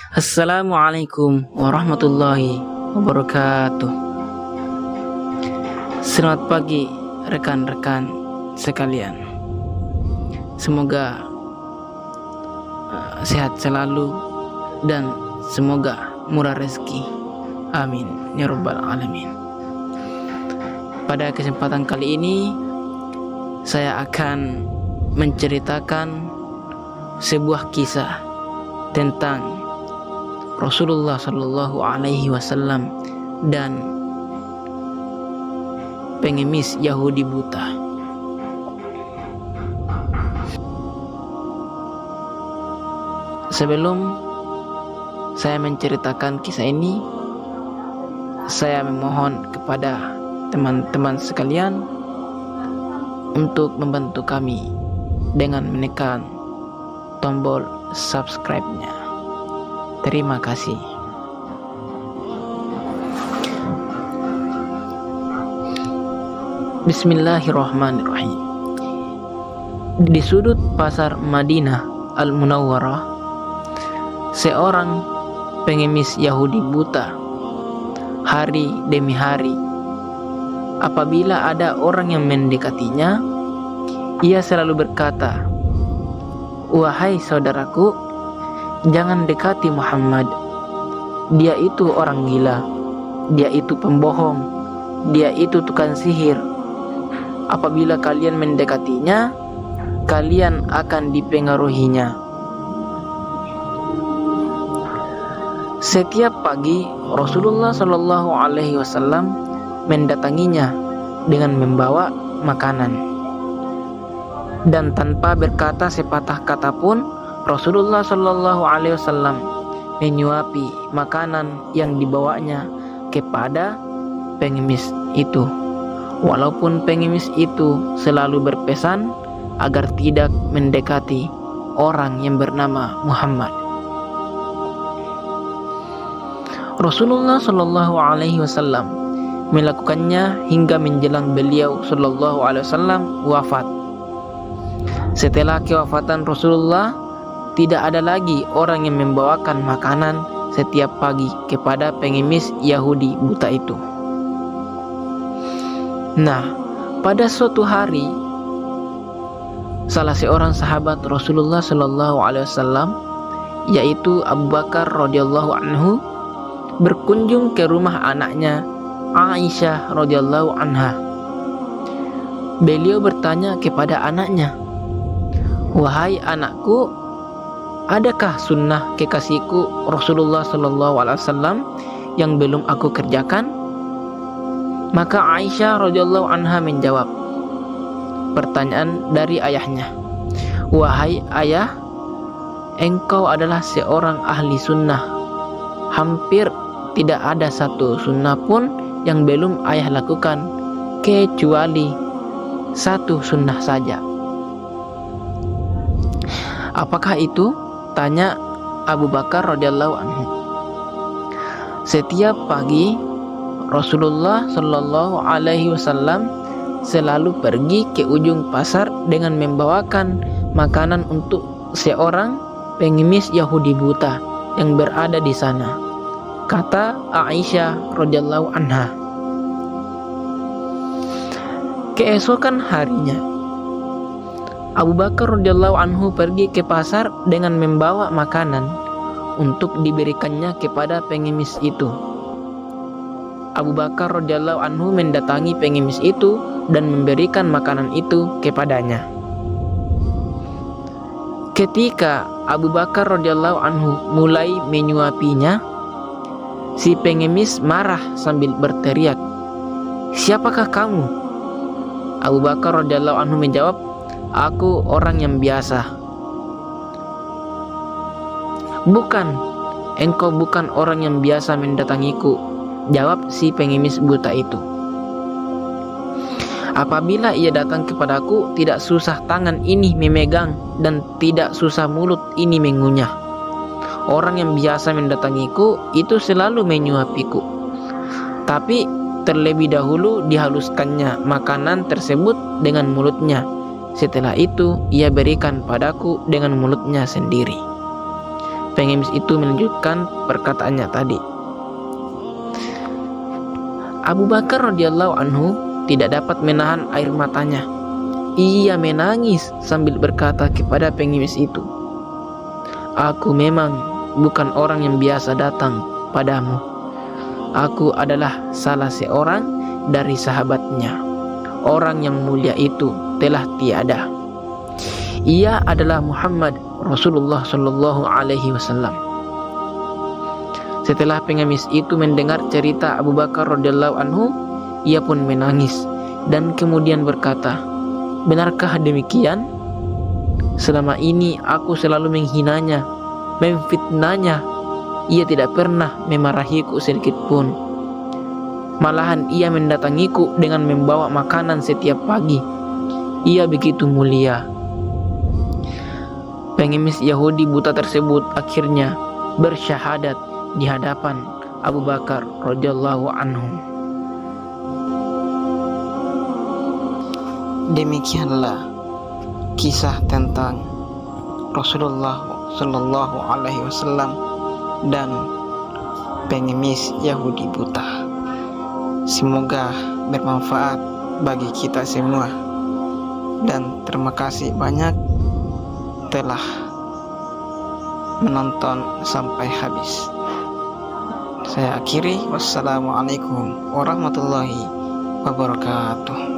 Assalamualaikum warahmatullahi wabarakatuh. Selamat pagi rekan-rekan sekalian. Semoga sehat selalu dan semoga murah rezeki. Amin ya rabbal alamin. Pada kesempatan kali ini saya akan menceritakan sebuah kisah tentang Rasulullah Shallallahu Alaihi Wasallam dan pengemis Yahudi buta. Sebelum saya menceritakan kisah ini, saya memohon kepada teman-teman sekalian untuk membantu kami dengan menekan tombol subscribe-nya. Terima kasih. Bismillahirrahmanirrahim. Di sudut pasar Madinah Al-Munawwarah, seorang pengemis Yahudi buta hari demi hari. Apabila ada orang yang mendekatinya, ia selalu berkata, "Wahai saudaraku, jangan dekati Muhammad. Dia itu orang gila. Dia itu pembohong. Dia itu tukang sihir. Apabila kalian mendekatinya, kalian akan dipengaruhinya." Setiap pagi Rasulullah Shallallahu Alaihi Wasallam mendatanginya dengan membawa makanan, dan tanpa berkata sepatah kata pun Rasulullah Shallallahu Alaihi Wasallam menyuapi makanan yang dibawanya kepada pengemis itu, walaupun pengemis itu selalu berpesan agar tidak mendekati orang yang bernama Muhammad. Rasulullah Shallallahu Alaihi Wasallam melakukannya hingga menjelang beliau Shallallahu Alaihi Wasallam wafat. Setelah kewafatan Rasulullah, tidak ada lagi orang yang membawakan makanan setiap pagi kepada pengemis Yahudi buta itu. Nah, pada suatu hari, salah seorang sahabat Rasulullah Shallallahu Alaihi Wasallam, yaitu Abu Bakar radhiyallahu anhu, berkunjung ke rumah anaknya Aisyah radhiyallahu anha. Beliau bertanya kepada anaknya, "Wahai anakku, adakah sunnah kekasihku Rasulullah Shallallahu Alaihi Wasallam yang belum aku kerjakan?" Maka Aisyah radhiyallahu anha menjawab pertanyaan dari ayahnya, "Wahai ayah, engkau adalah seorang ahli sunnah. Hampir tidak ada satu sunnah pun yang belum ayah lakukan, kecuali satu sunnah saja." "Apakah itu?" tanya Abu Bakar radhiyallahu anhu. Setiap pagi Rasulullah Shallallahu Alaihi Wasallam selalu pergi ke ujung pasar dengan membawakan makanan untuk seorang pengemis Yahudi buta yang berada di sana, kata Aisyah radhiyallahu anha. Keesokan harinya, Abu Bakar radhiyallahu anhu pergi ke pasar dengan membawa makanan untuk diberikannya kepada pengemis itu. Abu Bakar radhiyallahu anhu mendatangi pengemis itu dan memberikan makanan itu kepadanya. Ketika Abu Bakar radhiyallahu anhu mulai menyuapinya, si pengemis marah sambil berteriak, "Siapakah kamu?" Abu Bakar radhiyallahu anhu menjawab, "Aku orang yang biasa." "Bukan, engkau bukan orang yang biasa mendatangiku," jawab si pengemis buta itu. "Apabila ia datang kepadaku, tidak susah tangan ini memegang dan tidak susah mulut ini mengunyah. Orang yang biasa mendatangiku itu selalu menyuapiku. Tapi terlebih dahulu dihaluskannya makanan tersebut dengan mulutnya. Setelah itu ia berikan padaku dengan mulutnya sendiri. Pengemis itu melanjutkan perkataannya tadi. Abu Bakar radhiyallahu anhu tidak dapat menahan air matanya. Ia menangis sambil berkata kepada pengemis itu, "Aku memang bukan orang yang biasa datang padamu. Aku adalah salah seorang dari sahabatnya. Orang yang mulia itu telah tiada. Ia adalah Muhammad Rasulullah Shallallahu Alaihi Wasallam." Setelah pengemis itu mendengar cerita Abu Bakar radhiyallahu anhu, ia pun menangis dan kemudian berkata, "Benarkah demikian? Selama ini aku selalu menghinanya, memfitnahnya. Ia tidak pernah memarahiku sedikit pun. Malahan ia mendatangiku dengan membawa makanan setiap pagi. Ia begitu mulia." Pengemis Yahudi buta tersebut akhirnya bersyahadat di hadapan Abu Bakar radhiyallahu anhu. Demikianlah kisah tentang Rasulullah Shallallahu Alaihi Wasallam dan pengemis Yahudi buta. Semoga bermanfaat bagi kita semua, dan terima kasih banyak telah menonton sampai habis. Saya akhiri, wassalamualaikum warahmatullahi wabarakatuh.